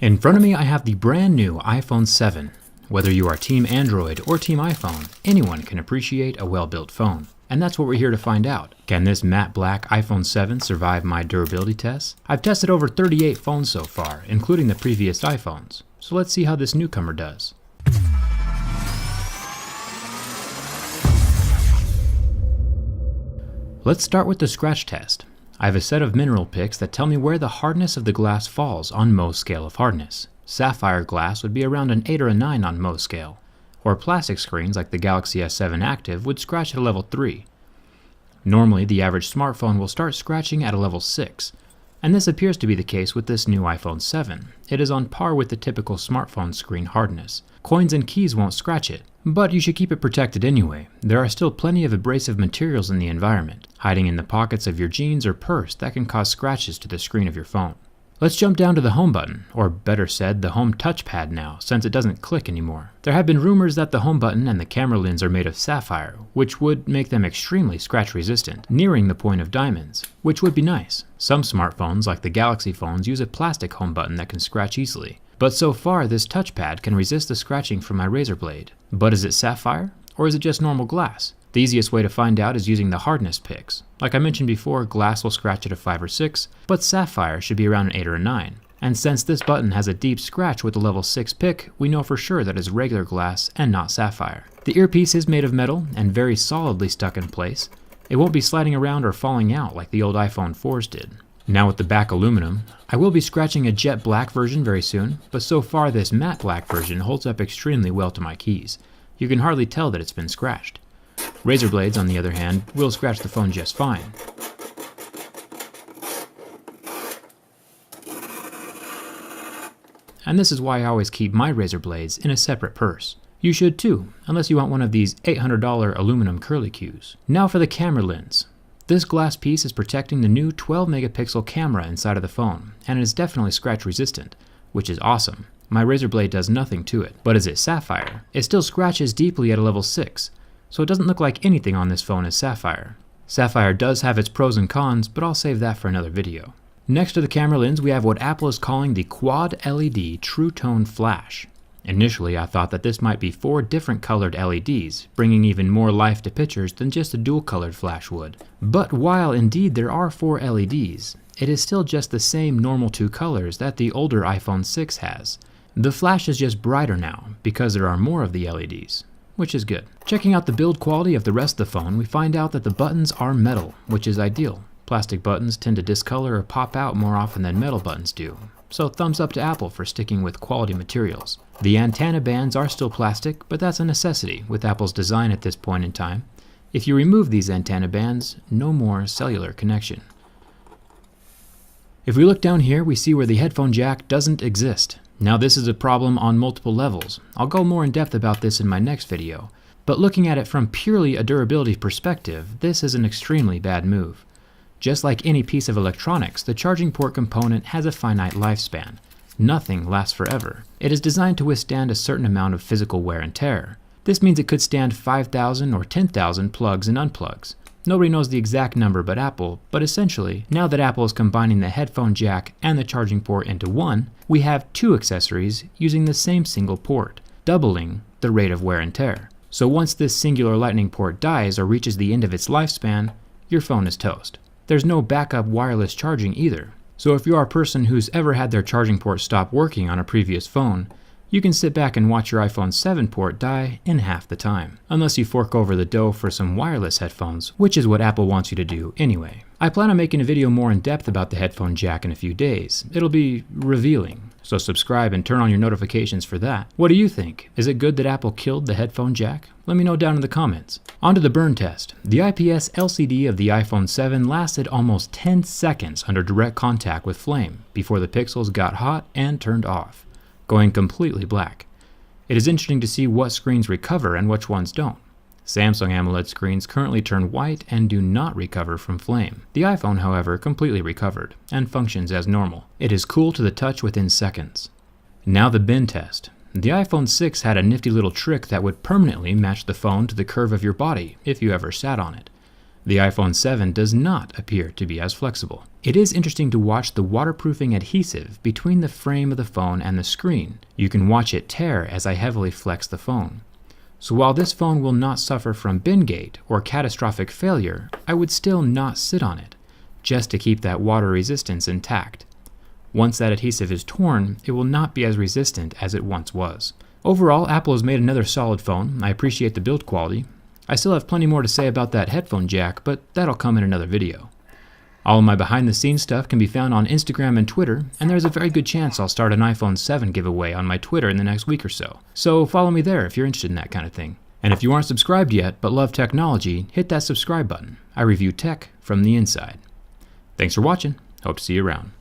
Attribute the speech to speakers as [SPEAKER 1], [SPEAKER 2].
[SPEAKER 1] In front of me I have the brand new iPhone 7. Whether you are Team Android or Team iPhone, anyone can appreciate a well-built phone. And that's what we're here to find out. Can this matte black iPhone 7 survive my durability tests? I've tested over 38 phones so far, including the previous iPhones. So let's see how this newcomer does. Let's start with the scratch test. I have a set of mineral picks that tell me where the hardness of the glass falls on Mohs scale of hardness. Sapphire glass would be around an 8 or a 9 on Mohs scale, or plastic screens like the Galaxy S7 Active would scratch at a level 3. Normally, the average smartphone will start scratching at a level 6, and this appears to be the case with this new iPhone 7. It is on par with the typical smartphone screen hardness. Coins and keys won't scratch it, but you should keep it protected anyway. There are still plenty of abrasive materials in the environment, hiding in the pockets of your jeans or purse that can cause scratches to the screen of your phone. Let's jump down to the home button, or better said, the home touchpad now, since it doesn't click anymore. There have been rumors that the home button and the camera lens are made of sapphire, which would make them extremely scratch resistant, nearing the point of diamonds, which would be nice. Some smartphones, like the Galaxy phones, use a plastic home button that can scratch easily. But so far, this touchpad can resist the scratching from my razor blade. But is it sapphire, or is it just normal glass? The easiest way to find out is using the hardness picks. Like I mentioned before, glass will scratch at a 5 or 6, but sapphire should be around an 8 or a 9. And since this button has a deep scratch with a level 6 pick, we know for sure that it's regular glass and not sapphire. The earpiece is made of metal and very solidly stuck in place. It won't be sliding around or falling out like the old iPhone 4s did. Now with the back aluminum, I will be scratching a jet black version very soon, but so far this matte black version holds up extremely well to my keys. You can hardly tell that it's been scratched. Razor blades, on the other hand, will scratch the phone just fine. And this is why I always keep my razor blades in a separate purse. You should too, unless you want one of these $800 aluminum curly cues. Now for the camera lens. This glass piece is protecting the new 12 megapixel camera inside of the phone, and it is definitely scratch resistant, which is awesome. My razor blade does nothing to it. But is it sapphire? It still scratches deeply at a level 6, so it doesn't look like anything on this phone is sapphire. Sapphire does have its pros and cons, but I'll save that for another video. Next to the camera lens, we have what Apple is calling the Quad LED True Tone Flash. Initially, I thought that this might be 4 different colored LEDs, bringing even more life to pictures than just a dual-colored flash would. But while indeed there are 4 LEDs, it is still just the same normal 2 colors that the older iPhone 6 has. The flash is just brighter now, because there are more of the LEDs, which is good. Checking out the build quality of the rest of the phone, we find out that the buttons are metal, which is ideal. Plastic buttons tend to discolor or pop out more often than metal buttons do. So thumbs up to Apple for sticking with quality materials. The antenna bands are still plastic, but that's a necessity with Apple's design at this point in time. If you remove these antenna bands, no more cellular connection. If we look down here, we see where the headphone jack doesn't exist. Now this is a problem on multiple levels. I'll go more in depth about this in my next video. But looking at it from purely a durability perspective, this is an extremely bad move. Just like any piece of electronics, the charging port component has a finite lifespan. Nothing lasts forever. It is designed to withstand a certain amount of physical wear and tear. This means it could stand 5,000 or 10,000 plugs and unplugs. Nobody knows the exact number but Apple, but essentially, now that Apple is combining the headphone jack and the charging port into one, we have 2 accessories using the same single port, doubling the rate of wear and tear. So once this singular lightning port dies or reaches the end of its lifespan, your phone is toast. There's no backup wireless charging either. So if you are a person who's ever had their charging port stop working on a previous phone, you can sit back and watch your iPhone 7 port die in half the time. Unless you fork over the dough for some wireless headphones, which is what Apple wants you to do anyway. I plan on making a video more in depth about the headphone jack in a few days. It'll be revealing, so subscribe and turn on your notifications for that. What do you think? Is it good that Apple killed the headphone jack? Let me know down in the comments. On to the burn test. The IPS LCD of the iPhone 7 lasted almost 10 seconds under direct contact with flame before the pixels got hot and turned off, going completely black. It is interesting to see what screens recover and which ones don't. Samsung AMOLED screens currently turn white and do not recover from flame. The iPhone, however, completely recovered and functions as normal. It is cool to the touch within seconds. Now the bend test. The iPhone 6 had a nifty little trick that would permanently match the phone to the curve of your body if you ever sat on it. The iPhone 7 does not appear to be as flexible. It is interesting to watch the waterproofing adhesive between the frame of the phone and the screen. You can watch it tear as I heavily flex the phone. So while this phone will not suffer from bin gate or catastrophic failure, I would still not sit on it, just to keep that water resistance intact. Once that adhesive is torn, it will not be as resistant as it once was. Overall, Apple has made another solid phone. I appreciate the build quality. I still have plenty more to say about that headphone jack, but that'll come in another video. All of my behind-the-scenes stuff can be found on Instagram and Twitter, and there's a very good chance I'll start an iPhone 7 giveaway on my Twitter in the next week or so. So follow me there if you're interested in that kind of thing. And if you aren't subscribed yet but love technology, hit that subscribe button. I review tech from the inside. Thanks for watching. Hope to see you around.